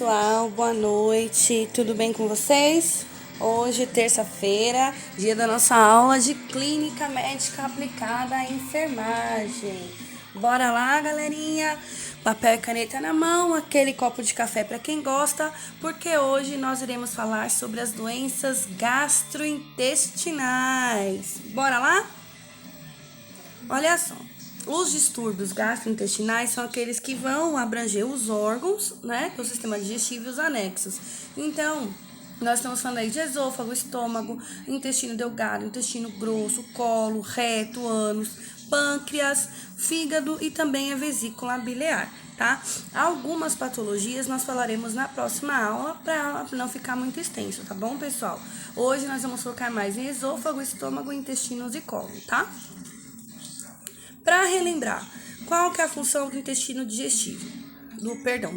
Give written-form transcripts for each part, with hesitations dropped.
pessoal, boa noite, tudo bem com vocês? Hoje, terça-feira, dia da nossa aula de Clínica Médica Aplicada à Enfermagem. Bora lá, galerinha? Papel e caneta na mão, aquele copo de café para quem gosta, porque hoje nós iremos falar sobre as doenças gastrointestinais. Bora lá? Olha só. Os distúrbios gastrointestinais são aqueles que vão abranger os órgãos, né, do sistema digestivo e os anexos. Então, nós estamos falando aí de esôfago, estômago, intestino delgado, intestino grosso, colo, reto, ânus, pâncreas, fígado e também a vesícula biliar, tá? Algumas patologias nós falaremos na próxima aula para não ficar muito extenso, tá bom, pessoal? Hoje nós vamos focar mais em esôfago, estômago, intestinos e colo, tá? Para relembrar, qual que é a função do intestino digestivo?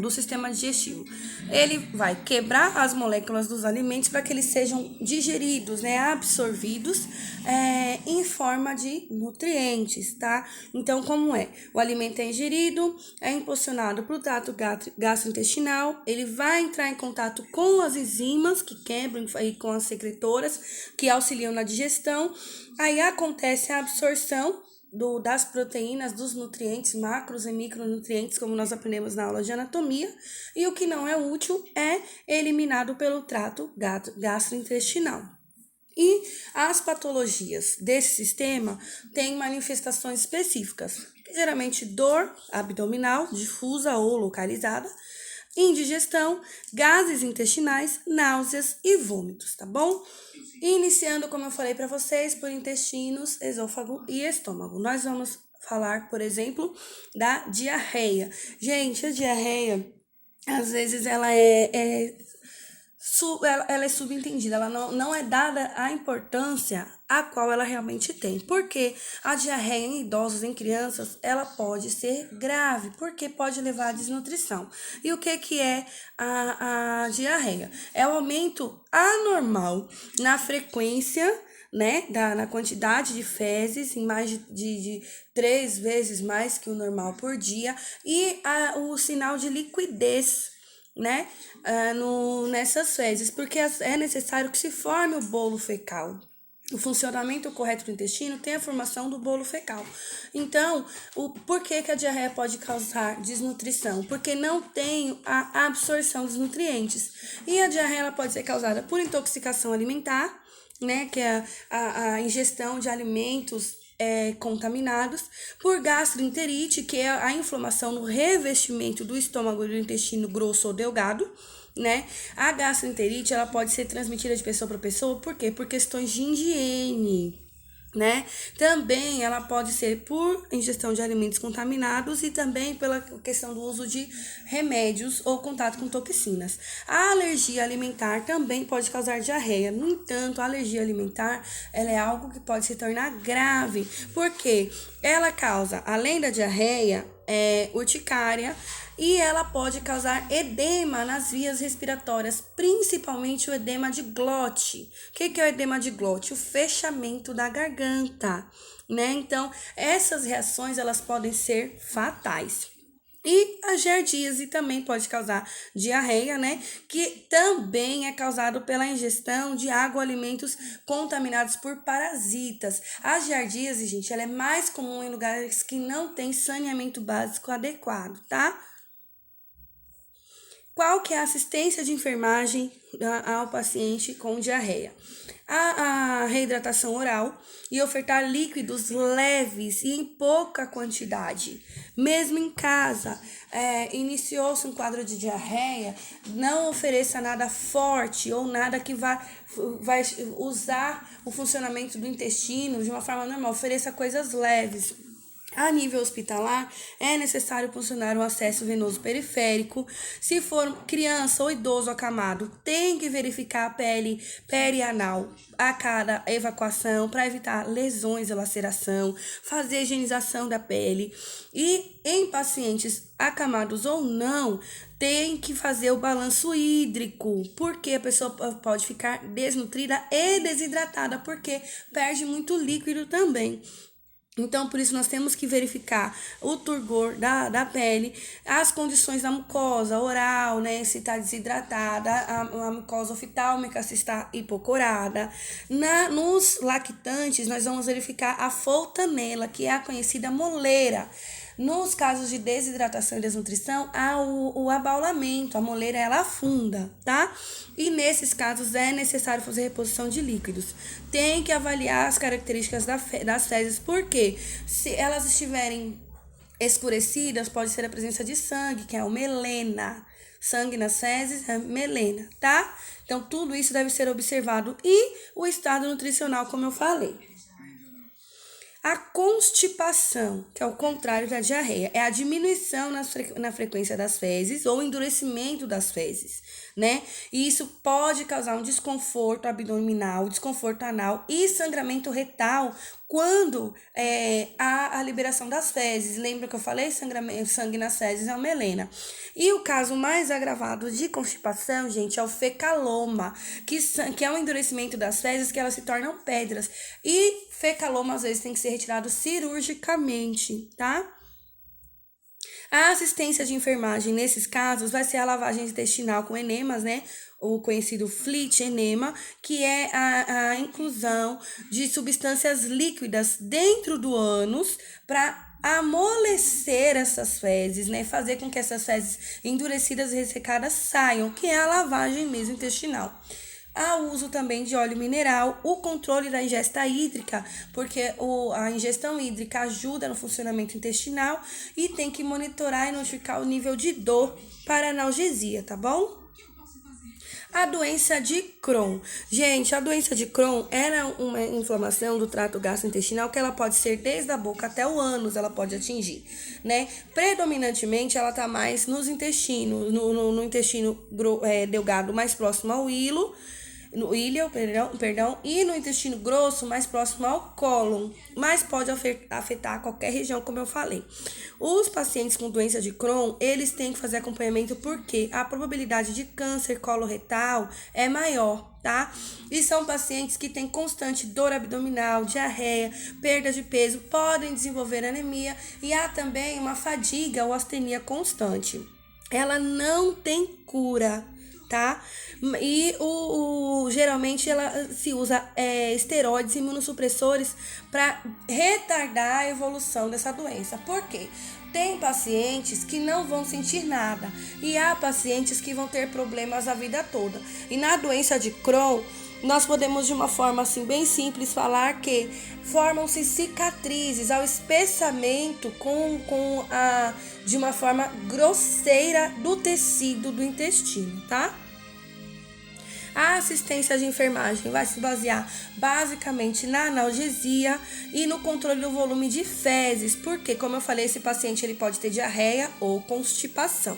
Do sistema digestivo. Ele vai quebrar as moléculas dos alimentos para que eles sejam digeridos, né, absorvidos em forma de nutrientes, tá? Então, como é? O alimento é ingerido, é impulsionado para o trato gastrointestinal, ele vai entrar em contato com as enzimas que quebram e com as secretoras que auxiliam na digestão, aí acontece a absorção das proteínas, dos nutrientes, macros e micronutrientes, como nós aprendemos na aula de anatomia, e o que não é útil é eliminado pelo trato gastrointestinal. E as patologias desse sistema têm manifestações específicas, geralmente dor abdominal, difusa ou localizada, indigestão, gases intestinais, náuseas e vômitos, tá bom? Iniciando, como eu falei para vocês, por intestinos, esôfago e estômago. Nós vamos falar, por exemplo, da diarreia. Gente, a diarreia, às vezes, ela é subentendida, ela não é dada a importância a qual ela realmente tem. Porque a diarreia em idosos, em crianças, ela pode ser grave, porque pode levar à desnutrição. E o que é a diarreia? É o aumento anormal na frequência, né, na quantidade de fezes, em mais de 3 vezes mais que o normal por dia, e o sinal de liquidez, né, nessas fezes, porque é necessário que se forme o bolo fecal. O funcionamento correto do intestino tem a formação do bolo fecal. Então, por que a diarreia pode causar desnutrição? Porque não tem a absorção dos nutrientes. E a diarreia ela pode ser causada por intoxicação alimentar, né, que é a ingestão de alimentos contaminados, por gastroenterite, que é a inflamação no revestimento do estômago e do intestino grosso ou delgado, né? A gastroenterite ela pode ser transmitida de pessoa para pessoa, por quê? Por questões de higiene, né? Também ela pode ser por ingestão de alimentos contaminados e também pela questão do uso de remédios ou contato com toxinas. A alergia alimentar também pode causar diarreia. No entanto, a alergia alimentar ela é algo que pode se tornar grave, porque ela causa, além da diarreia, urticária, e ela pode causar edema nas vias respiratórias, principalmente o edema de glote. O que é o edema de glote? O fechamento da garganta, né? Então, essas reações, elas podem ser fatais. E a giardíase também pode causar diarreia, né? Que também é causado pela ingestão de água ou alimentos contaminados por parasitas. A giardíase, gente, ela é mais comum em lugares que não tem saneamento básico adequado, tá? Qual que é a assistência de enfermagem ao paciente com diarreia? A reidratação oral e ofertar líquidos leves e em pouca quantidade. Mesmo em casa, iniciou-se um quadro de diarreia, não ofereça nada forte ou nada que vai usar o funcionamento do intestino de uma forma normal. Ofereça coisas leves. A nível hospitalar, é necessário funcionar o acesso venoso periférico. Se for criança ou idoso acamado, tem que verificar a pele perianal a cada evacuação para evitar lesões e laceração, fazer higienização da pele. E em pacientes acamados ou não, tem que fazer o balanço hídrico, porque a pessoa pode ficar desnutrida e desidratada, porque perde muito líquido também. Então, por isso, nós temos que verificar o turgor da pele, as condições da mucosa oral, né? Se está desidratada, a mucosa oftálmica, se está hipocorada. Nos lactantes, nós vamos verificar a fontanela, que é a conhecida moleira. Nos casos de desidratação e desnutrição, há o abaulamento, a moleira ela afunda, tá? E nesses casos é necessário fazer reposição de líquidos. Tem que avaliar as características das fezes, porque se elas estiverem escurecidas, pode ser a presença de sangue, que é o melena. Sangue nas fezes é melena, tá? Então, tudo isso deve ser observado. E o estado nutricional, como eu falei. A constipação, que é o contrário da diarreia, é a diminuição na frequência das fezes ou endurecimento das fezes, né? E isso pode causar um desconforto abdominal, desconforto anal e sangramento retal quando há a liberação das fezes. Lembra que eu falei? Sangue nas fezes é uma melena. E o caso mais agravado de constipação, gente, é o fecaloma, que é um endurecimento das fezes que elas se tornam pedras. E fecaloma, às vezes, tem que ser retirado cirurgicamente, tá? A assistência de enfermagem nesses casos vai ser a lavagem intestinal com enemas, né? O conhecido FLIT enema, que é a inclusão de substâncias líquidas dentro do ânus para amolecer essas fezes, né? Fazer com que essas fezes endurecidas e ressecadas saiam, que é a lavagem mesointestinal. Há uso também de óleo mineral, o controle da ingesta hídrica, porque a ingestão hídrica ajuda no funcionamento intestinal e tem que monitorar e notificar o nível de dor para analgesia, tá bom? A doença de Crohn. Gente, a doença de Crohn era uma inflamação do trato gastrointestinal que ela pode ser desde a boca até o ânus, ela pode atingir, né? Predominantemente, ela tá mais nos intestinos, no intestino delgado mais próximo ao hilo, no ilho, perdão, e no intestino grosso, mais próximo ao cólon, mas pode afetar qualquer região, como eu falei. Os pacientes com doença de Crohn, eles têm que fazer acompanhamento porque a probabilidade de câncer coloretal é maior, tá? E são pacientes que têm constante dor abdominal, diarreia, perda de peso, podem desenvolver anemia e há também uma fadiga ou astenia constante. Ela não tem cura, tá? E geralmente ela se usa esteroides e imunossupressores para retardar a evolução dessa doença. Por quê? Tem pacientes que não vão sentir nada e há pacientes que vão ter problemas a vida toda. E na doença de Crohn, nós podemos de uma forma assim bem simples falar que formam-se cicatrizes ao espessamento de uma forma grosseira do tecido do intestino, tá? A assistência de enfermagem vai se basear basicamente na analgesia e no controle do volume de fezes, porque, como eu falei, esse paciente ele pode ter diarreia ou constipação.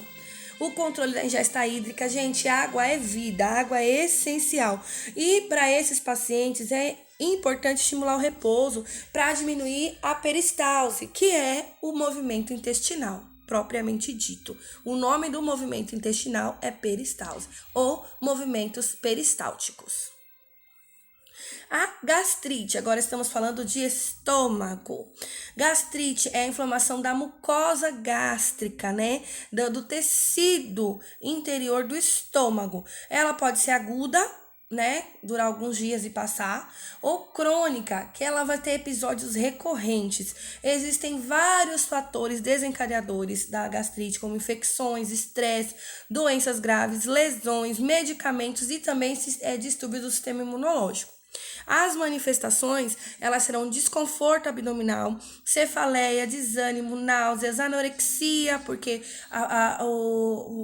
O controle da ingesta hídrica, gente, água é vida, água é essencial. E para esses pacientes é importante estimular o repouso para diminuir a peristalse, que é o movimento intestinal propriamente dito. O nome do movimento intestinal é peristalse ou movimentos peristálticos. A gastrite, agora estamos falando de estômago. Gastrite é a inflamação da mucosa gástrica, né? Do tecido interior do estômago. Ela pode ser aguda, né, durar alguns dias e passar, ou crônica, que ela vai ter episódios recorrentes. Existem vários fatores desencadeadores da gastrite, como infecções, estresse, doenças graves, lesões, medicamentos e também distúrbios do sistema imunológico. As manifestações, elas serão desconforto abdominal, cefaleia, desânimo, náuseas, anorexia, porque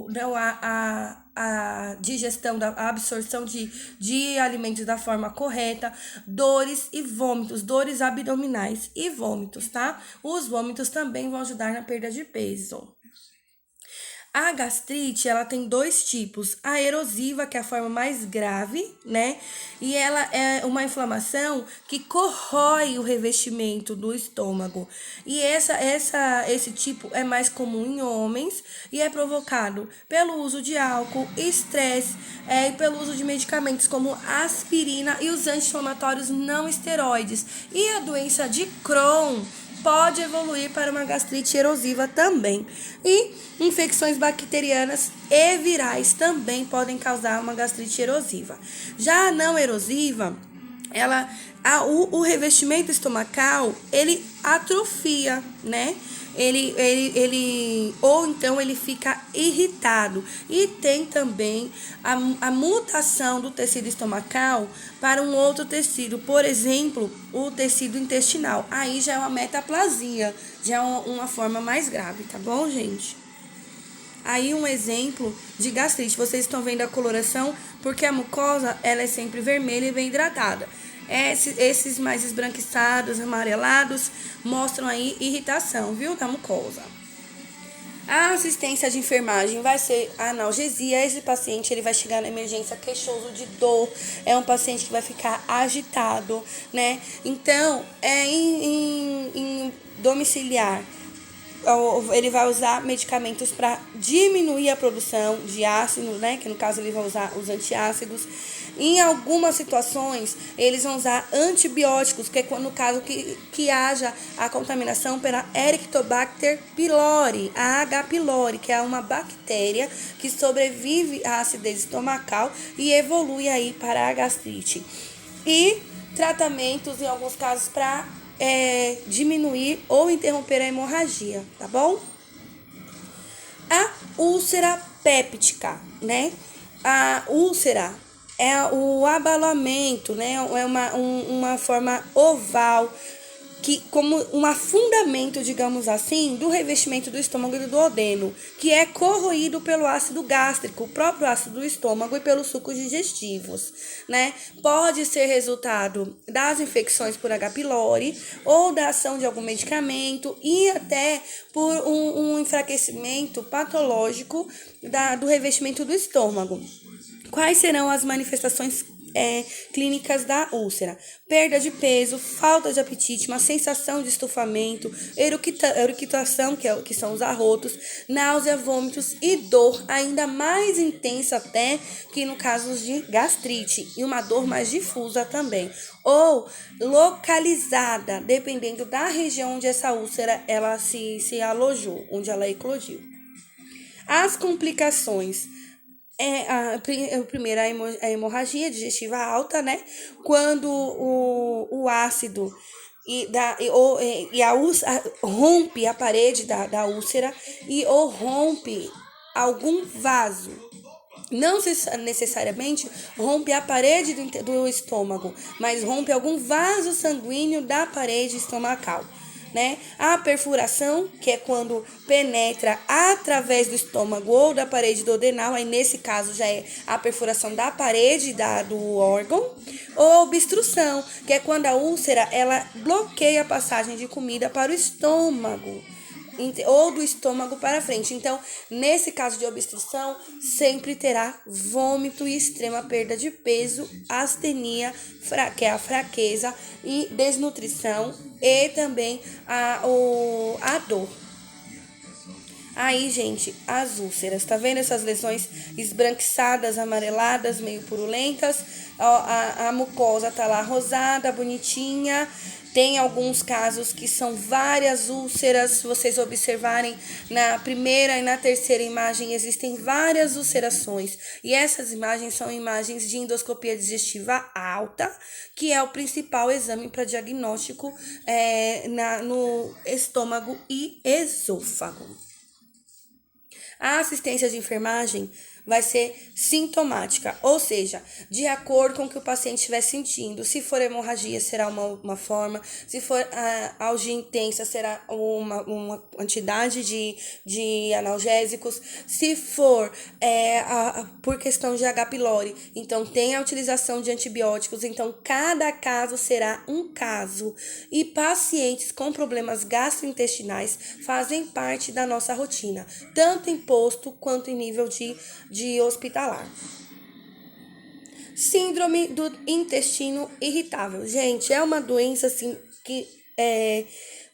não há a digestão, a absorção de alimentos da forma correta, dores e vômitos, dores abdominais e vômitos, tá? Os vômitos também vão ajudar na perda de peso. A gastrite, ela tem dois tipos, a erosiva, que é a forma mais grave, né? E ela é uma inflamação que corrói o revestimento do estômago. E esse tipo é mais comum em homens e é provocado pelo uso de álcool, estresse e pelo uso de medicamentos como aspirina e os anti-inflamatórios não esteroides. E a doença de Crohn pode evoluir para uma gastrite erosiva também. E infecções bacterianas e virais também podem causar uma gastrite erosiva. Já a não erosiva, o revestimento estomacal, ele atrofia, né? Ou então ele fica irritado. E tem também a mutação do tecido estomacal para um outro tecido, por exemplo, o tecido intestinal. Aí já é uma metaplasia, já é uma forma mais grave, tá bom, gente? Aí um exemplo de gastrite, vocês estão vendo a coloração, porque a mucosa ela é sempre vermelha e bem hidratada. Esses mais esbranquiçados, amarelados, mostram aí irritação, viu, da mucosa. A assistência de enfermagem vai ser a analgesia. Esse paciente ele vai chegar na emergência queixoso de dor. É um paciente que vai ficar agitado, né? Então, em domiciliar, ele vai usar medicamentos para diminuir a produção de ácido, né? Que no caso ele vai usar os antiácidos. Em algumas situações, eles vão usar antibióticos, que é no caso que haja a contaminação pela Helicobacter pylori, a H. pylori, que é uma bactéria que sobrevive à acidez estomacal e evolui aí para a gastrite. E tratamentos, em alguns casos, para diminuir ou interromper a hemorragia, tá bom? A úlcera péptica, né? A úlcera é o abalamento, né? É uma forma oval, que como um afundamento, digamos assim, do revestimento do estômago e do duodeno, que é corroído pelo ácido gástrico, o próprio ácido do estômago e pelos sucos digestivos, né? Pode ser resultado das infecções por H. pylori ou da ação de algum medicamento e até por um enfraquecimento patológico do revestimento do estômago. Quais serão as manifestações clínicas da úlcera? Perda de peso, falta de apetite, uma sensação de estufamento, eructação, que são os arrotos, náusea, vômitos e dor ainda mais intensa até que no caso de gastrite, e uma dor mais difusa também, ou localizada, dependendo da região onde essa úlcera ela se alojou, onde ela eclodiu. As complicações primeiro, a hemorragia digestiva alta, né? Quando o ácido rompe a parede da úlcera ou rompe algum vaso. Não necessariamente rompe a parede do estômago, mas rompe algum vaso sanguíneo da parede estomacal. Né? A perfuração, que é quando penetra através do estômago ou da parede duodenal, aí nesse caso já é a perfuração da parede do órgão, ou a obstrução, que é quando a úlcera ela bloqueia a passagem de comida para o estômago, ou do estômago para frente. Então, nesse caso de obstrução, sempre terá vômito e extrema perda de peso, astenia, que é a fraqueza, e desnutrição, e também a dor. Aí, gente, as úlceras, tá vendo essas lesões esbranquiçadas, amareladas, meio purulentas? A mucosa tá lá rosada, bonitinha. Tem alguns casos que são várias úlceras. Se vocês observarem na primeira e na terceira imagem, existem várias ulcerações. E essas imagens são imagens de endoscopia digestiva alta, que é o principal exame para diagnóstico no estômago e esôfago. A assistência de enfermagem vai ser sintomática, ou seja, de acordo com o que o paciente estiver sentindo. Se for hemorragia, será uma forma. Se for algia intensa, será uma quantidade de analgésicos. Se for por questão de H. pylori, então tem a utilização de antibióticos. Então, cada caso será um caso. E pacientes com problemas gastrointestinais fazem parte da nossa rotina, tanto em posto quanto em nível de hospitalar. Síndrome do intestino irritável. Gente, é uma doença assim que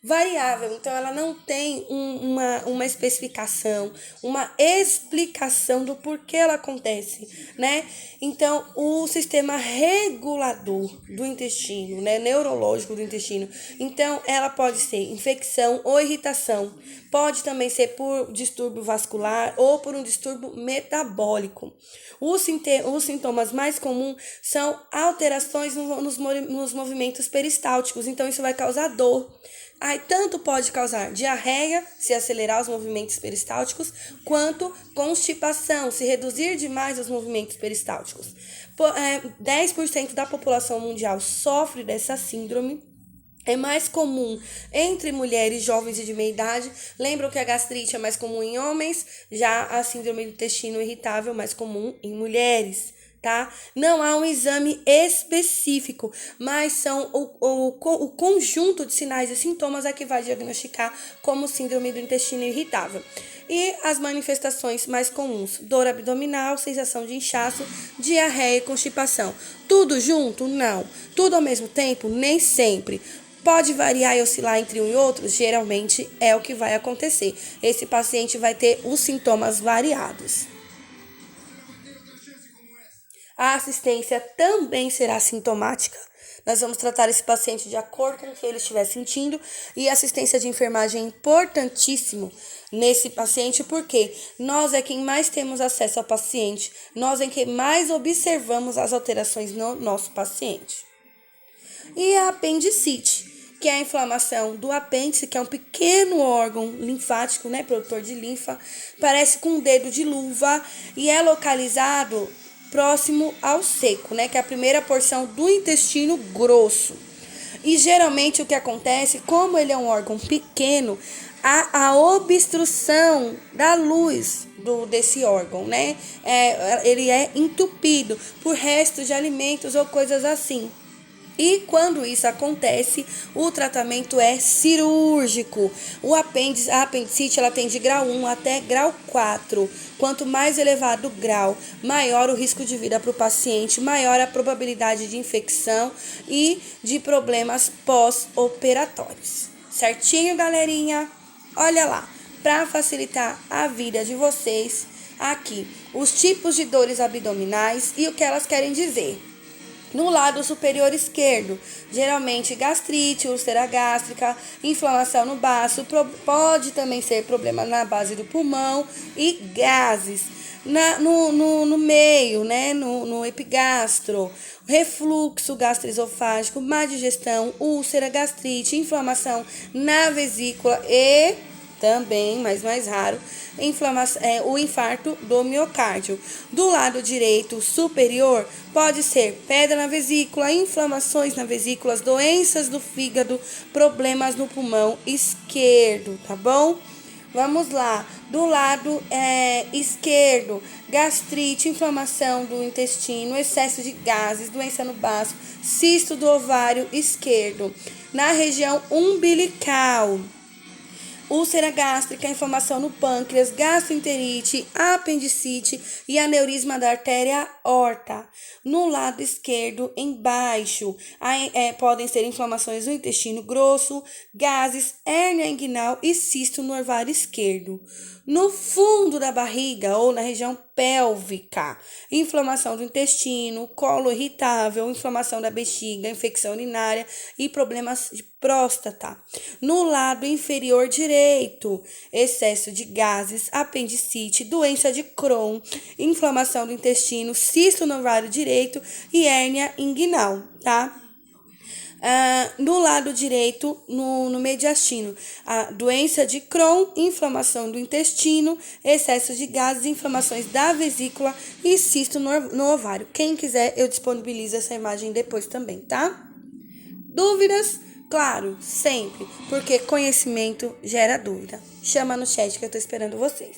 variável, então ela não tem uma especificação, uma explicação do porquê ela acontece, né? Então, o sistema regulador do intestino, né, neurológico do intestino, então ela pode ser infecção ou irritação, pode também ser por distúrbio vascular ou por um distúrbio metabólico. Os sintomas mais comuns são alterações nos movimentos peristálticos, então isso vai causar dor. Aí, tanto pode causar diarreia, se acelerar os movimentos peristálticos, quanto constipação, se reduzir demais os movimentos peristálticos. 10% da população mundial sofre dessa síndrome. É mais comum entre mulheres jovens e de meia idade. Lembram que a gastrite é mais comum em homens, já a síndrome do intestino irritável é mais comum em mulheres, tá? Não há um exame específico, mas são o conjunto de sinais e sintomas é que vai diagnosticar como síndrome do intestino irritável. E as manifestações mais comuns: dor abdominal, sensação de inchaço, diarreia e constipação. Tudo junto? Não. Tudo ao mesmo tempo? Nem sempre. Pode variar e oscilar entre um e outro? Geralmente é o que vai acontecer. Esse paciente vai ter os sintomas variados. A assistência também será sintomática. Nós vamos tratar esse paciente de acordo com o que ele estiver sentindo, e a assistência de enfermagem é importantíssimo nesse paciente, porque nós é quem mais temos acesso ao paciente, nós é quem mais observamos as alterações no nosso paciente. E a apendicite, que é a inflamação do apêndice, que é um pequeno órgão linfático, né, produtor de linfa, parece com um dedo de luva e é localizado próximo ao seco, né, que é a primeira porção do intestino grosso. E geralmente o que acontece, como ele é um órgão pequeno, há a obstrução da luz desse órgão, né? Ele é entupido por restos de alimentos ou coisas assim. E quando isso acontece, o tratamento é cirúrgico. A apendicite ela tem de grau 1 até grau 4. Quanto mais elevado o grau, maior o risco de vida para o paciente, maior a probabilidade de infecção e de problemas pós-operatórios. Certinho, galerinha? Olha lá, para facilitar a vida de vocês, aqui os tipos de dores abdominais e o que elas querem dizer. No lado superior esquerdo, geralmente gastrite, úlcera gástrica, inflamação no baço, pode também ser problema na base do pulmão e gases. No meio, né, no epigastro, refluxo gastroesofágico, má digestão, úlcera, gastrite, inflamação na vesícula e também, mas mais raro, o infarto do miocárdio. Do lado direito superior, pode ser pedra na vesícula, inflamações na vesícula, doenças do fígado, problemas no pulmão esquerdo, tá bom? Vamos lá. Do lado esquerdo, gastrite, inflamação do intestino, excesso de gases, doença no baço, cisto do ovário esquerdo. Na região umbilical, úlcera gástrica, inflamação no pâncreas, gastroenterite, apendicite e aneurisma da artéria aorta. No lado esquerdo, embaixo, podem ser inflamações do intestino grosso, gases, hérnia inguinal e cisto no ovário esquerdo. No fundo da barriga ou na região pélvica, inflamação do intestino, colo irritável, inflamação da bexiga, infecção urinária e problemas de próstata. No lado inferior direito, excesso de gases, apendicite, doença de Crohn, inflamação do intestino, cisto no ovário direito e hérnia inguinal, tá? No lado direito, no mediastino, a doença de Crohn, inflamação do intestino, excesso de gases, inflamações da vesícula e cisto no ovário. Quem quiser, eu disponibilizo essa imagem depois também, tá? Dúvidas? Claro, sempre, porque conhecimento gera dúvida. Chama no chat que eu tô esperando vocês.